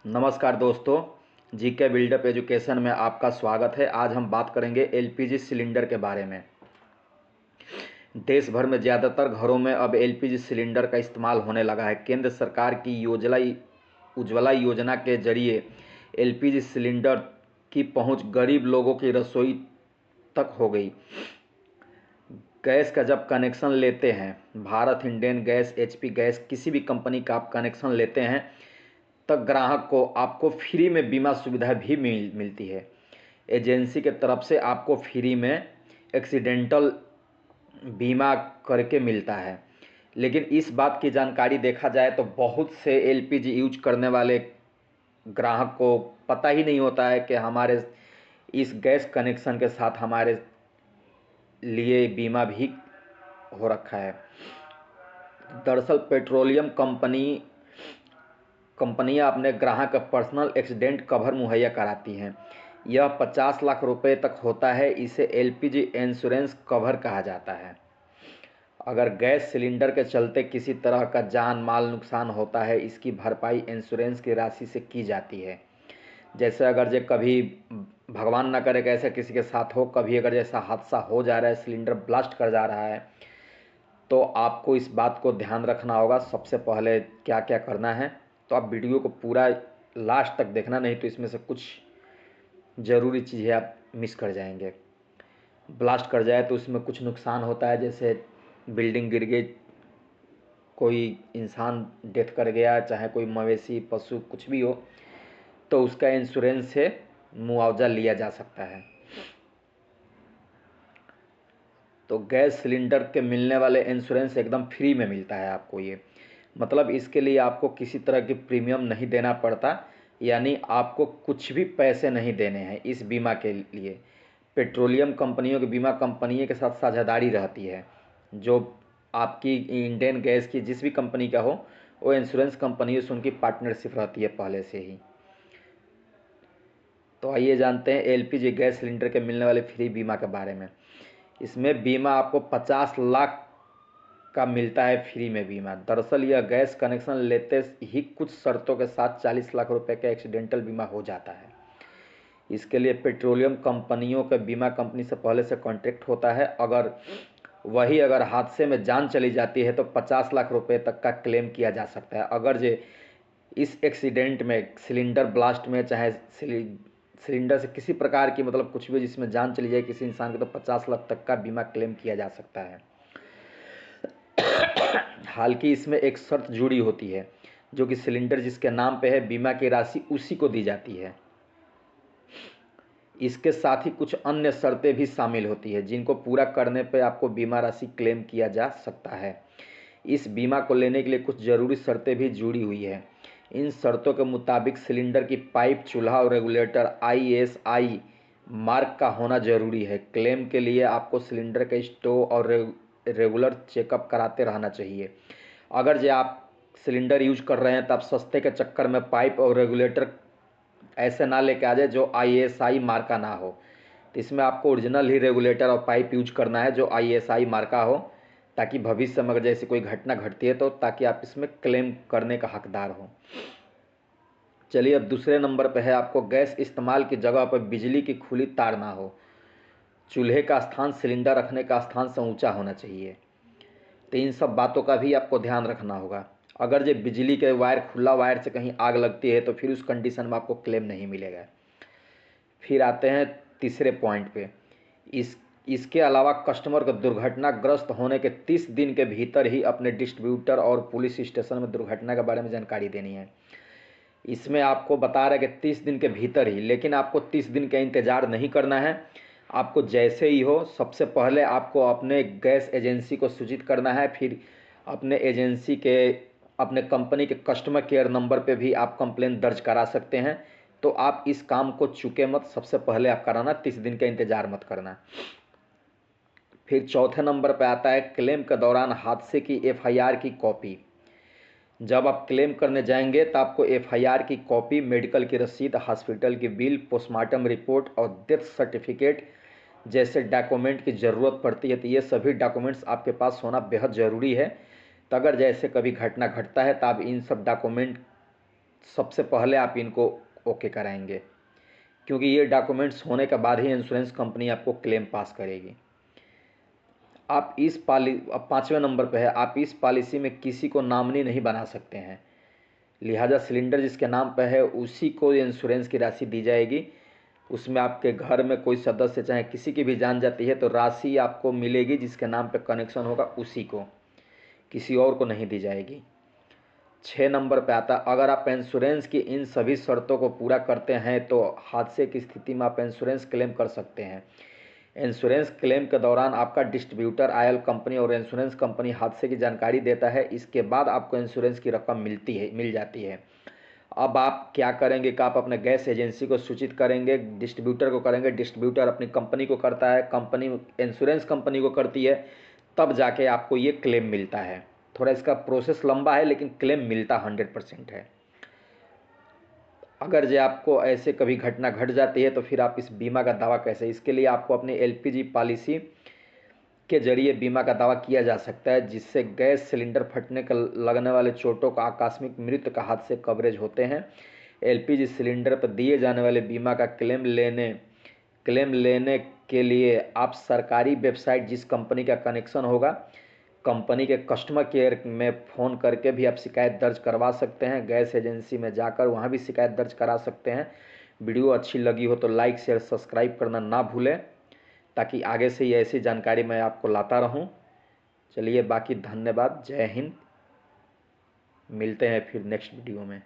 नमस्कार दोस्तों, GK buildup education में आपका स्वागत है। आज हम बात करेंगे एलपीजी सिलेंडर के बारे में। देश भर में ज़्यादातर घरों में अब एलपीजी सिलेंडर का इस्तेमाल होने लगा है। केंद्र सरकार की उज्ज्वला योजना के जरिए एलपीजी सिलेंडर की पहुंच गरीब लोगों की रसोई तक हो गई। गैस का जब कनेक्शन लेते हैं, Bharat, Indane gas, HP gas, किसी भी कंपनी का आप कनेक्शन लेते हैं, तब ग्राहक को आपको फ्री में बीमा सुविधा भी मिलती है। एजेंसी के तरफ से आपको फ्री में एक्सीडेंटल बीमा करके मिलता है। लेकिन इस बात की जानकारी देखा जाए तो बहुत से एलपीजी यूज करने वाले ग्राहक को पता ही नहीं होता है कि हमारे इस गैस कनेक्शन के साथ हमारे लिए बीमा भी हो रखा है। दरअसल पेट्रोलियम कंपनियां अपने ग्राहक का पर्सनल एक्सीडेंट कवर मुहैया कराती हैं। यह 50 लाख रुपए तक होता है। इसे एलपीजी इंश्योरेंस कवर कहा जाता है। अगर गैस सिलेंडर के चलते किसी तरह का जान माल नुकसान होता है, इसकी भरपाई इंश्योरेंस की राशि से की जाती है। जैसे अगर जो कभी भगवान न करे कि ऐसा किसी के साथ हो, कभी अगर जैसा हादसा हो जा रहा है, सिलेंडर ब्लास्ट कर जा रहा है, तो आपको इस बात को ध्यान रखना होगा। सबसे पहले क्या क्या करना है, तो आप वीडियो को पूरा लास्ट तक देखना, नहीं तो इसमें से कुछ ज़रूरी चीज़ें आप मिस कर जाएंगे। ब्लास्ट कर जाए तो उसमें कुछ नुकसान होता है, जैसे बिल्डिंग गिर गई, कोई इंसान डेथ कर गया, चाहे कोई मवेशी पशु कुछ भी हो, तो उसका इंश्योरेंस से मुआवजा लिया जा सकता है। तो गैस सिलेंडर के मिलने वाले इंश्योरेंस एकदम फ्री में मिलता है आपको। ये मतलब इसके लिए आपको किसी तरह की प्रीमियम नहीं देना पड़ता, यानी आपको कुछ भी पैसे नहीं देने हैं इस बीमा के लिए। पेट्रोलियम कंपनियों की बीमा कंपनियों के साथ साझेदारी रहती है। जो आपकी इंडियन गैस की जिस भी कंपनी का हो, वो इंश्योरेंस कंपनियों से उनकी पार्टनरशिप रहती है पहले से ही। तो आइए जानते हैं एलपीजी गैस सिलेंडर के मिलने वाले फ्री बीमा के बारे में। इसमें बीमा आपको 50 लाख का मिलता है फ्री में बीमा। दरअसल यह गैस कनेक्शन लेते ही कुछ शर्तों के साथ 40 लाख रुपए का एक्सीडेंटल बीमा हो जाता है। इसके लिए पेट्रोलियम कंपनियों के बीमा कंपनी से पहले से कॉन्ट्रैक्ट होता है। अगर हादसे में जान चली जाती है तो 50 लाख रुपए तक का क्लेम किया जा सकता है। अगर जो इस एक्सीडेंट में, सिलेंडर ब्लास्ट में, चाहे सिलेंडर से किसी प्रकार की मतलब कुछ भी जिसमें जान चली जाए किसी इंसान की, तो 50 लाख तक का बीमा क्लेम किया जा सकता है। हालांकि इसमें एक शर्त जुड़ी होती है, जो कि सिलेंडर जिसके नाम पे है, बीमा की राशि उसी को दी जाती है। इसके साथ ही कुछ अन्य शर्तें भी शामिल होती है, जिनको पूरा करने पर आपको बीमा राशि क्लेम किया जा सकता है। इस बीमा को लेने के लिए कुछ ज़रूरी शर्तें भी जुड़ी हुई है। इन शर्तों के मुताबिक सिलेंडर की पाइप, चूल्हा और रेगुलेटर आईएसआई मार्क का होना जरूरी है। क्लेम के लिए आपको सिलेंडर का स्टोव और रेगुलर चेकअप कराते रहना चाहिए। अगर जो आप सिलेंडर यूज कर रहे हैं, तो आप सस्ते के चक्कर में पाइप और रेगुलेटर ऐसे ना लेके आ जाए जो आईएसआई मार्का ना हो। तो इसमें आपको ओरिजिनल ही रेगुलेटर और पाइप यूज करना है जो आईएसआई मार्का हो, ताकि भविष्य में अगर जैसे कोई घटना घटती है तो ताकि आप इसमें क्लेम करने का हकदार हो। चलिए, अब दूसरे नंबर पे है, आपको गैस इस्तेमाल की जगह पर बिजली की खुली तार ना हो। चूल्हे का स्थान सिलेंडर रखने का स्थान से ऊंचा होना चाहिए। तो इन सब बातों का भी आपको ध्यान रखना होगा। अगर जो बिजली के वायर, खुला वायर से कहीं आग लगती है, तो फिर उस कंडीशन में आपको क्लेम नहीं मिलेगा। फिर आते हैं तीसरे पॉइंट पे। इसके अलावा कस्टमर को दुर्घटनाग्रस्त होने के 30 दिन के भीतर ही अपने डिस्ट्रीब्यूटर और पुलिस स्टेशन में दुर्घटना के बारे में जानकारी देनी है। इसमें आपको बता रहा है कि 30 दिन के भीतर ही, लेकिन आपको 30 दिन का इंतज़ार नहीं करना है। आपको जैसे ही हो, सबसे पहले आपको अपने गैस एजेंसी को सूचित करना है। फिर अपने कंपनी के कस्टमर केयर नंबर पे भी आप कंप्लेंट दर्ज करा सकते हैं। तो आप इस काम को चूके मत, सबसे पहले आप कराना, 30 दिन का इंतज़ार मत करना। फिर चौथे नंबर पे आता है क्लेम के दौरान हादसे की एफआईआर की कॉपी। जब आप क्लेम करने जाएंगे तो आपको एफआईआर की कॉपी, मेडिकल की रसीद, हॉस्पिटल की बिल, पोस्टमार्टम रिपोर्ट और डेथ सर्टिफिकेट जैसे डॉक्यूमेंट की ज़रूरत पड़ती है। तो ये सभी डॉक्यूमेंट्स आपके पास होना बेहद ज़रूरी है। तो अगर जैसे कभी घटना घटता है तो आप इन सब डॉक्यूमेंट सबसे पहले आप इनको ओके कराएंगे, क्योंकि ये डॉक्यूमेंट्स होने के बाद ही इंश्योरेंस कंपनी आपको क्लेम पास करेगी। आप इस अब 5वें नंबर पे है, आप इस पॉलिसी में किसी को नॉमिनी नहीं बना सकते हैं, लिहाजा सिलेंडर जिसके नाम पे है उसी को इंश्योरेंस की राशि दी जाएगी। उसमें आपके घर में कोई सदस्य चाहे किसी की भी जान जाती है तो राशि आपको मिलेगी जिसके नाम पे कनेक्शन होगा उसी को, किसी और को नहीं दी जाएगी। 6 नंबर पे आता है, अगर आप इंश्योरेंस की इन सभी शर्तों को पूरा करते हैं तो हादसे की स्थिति में आप इंश्योरेंस क्लेम कर सकते हैं। इंश्योरेंस क्लेम के दौरान आपका डिस्ट्रीब्यूटर आयल कंपनी और इंश्योरेंस कंपनी हादसे की जानकारी देता है, इसके बाद आपको इंश्योरेंस की रकम मिल जाती है। अब आप क्या करेंगे कि आप अपने गैस एजेंसी को सूचित करेंगे, डिस्ट्रीब्यूटर को करेंगे, डिस्ट्रीब्यूटर अपनी कंपनी को करता है, कंपनी इंश्योरेंस कंपनी को करती है, तब जाके आपको ये क्लेम मिलता है। थोड़ा इसका प्रोसेस लंबा है लेकिन क्लेम मिलता 100% है। अगर जो आपको ऐसे कभी घटना घट जाती है तो फिर आप इस बीमा का दावा कैसे, इसके लिए आपको अपनी एलपीजी पॉलिसी के जरिए बीमा का दावा किया जा सकता है, जिससे गैस सिलेंडर फटने का लगने वाले चोटों का आकस्मिक मृत्यु का हादसे कवरेज होते हैं। एलपीजी सिलेंडर पर दिए जाने वाले बीमा का क्लेम लेने के लिए आप सरकारी वेबसाइट जिस कंपनी का कनेक्शन होगा, कंपनी के कस्टमर केयर में फ़ोन करके भी आप शिकायत दर्ज करवा सकते हैं। गैस एजेंसी में जाकर वहाँ भी शिकायत दर्ज करा सकते हैं। वीडियो अच्छी लगी हो तो लाइक शेयर सब्सक्राइब करना ना भूलें, ताकि आगे से ये ऐसी जानकारी मैं आपको लाता रहूं। चलिए बाकी धन्यवाद, जय हिंद, मिलते हैं फिर नेक्स्ट वीडियो में।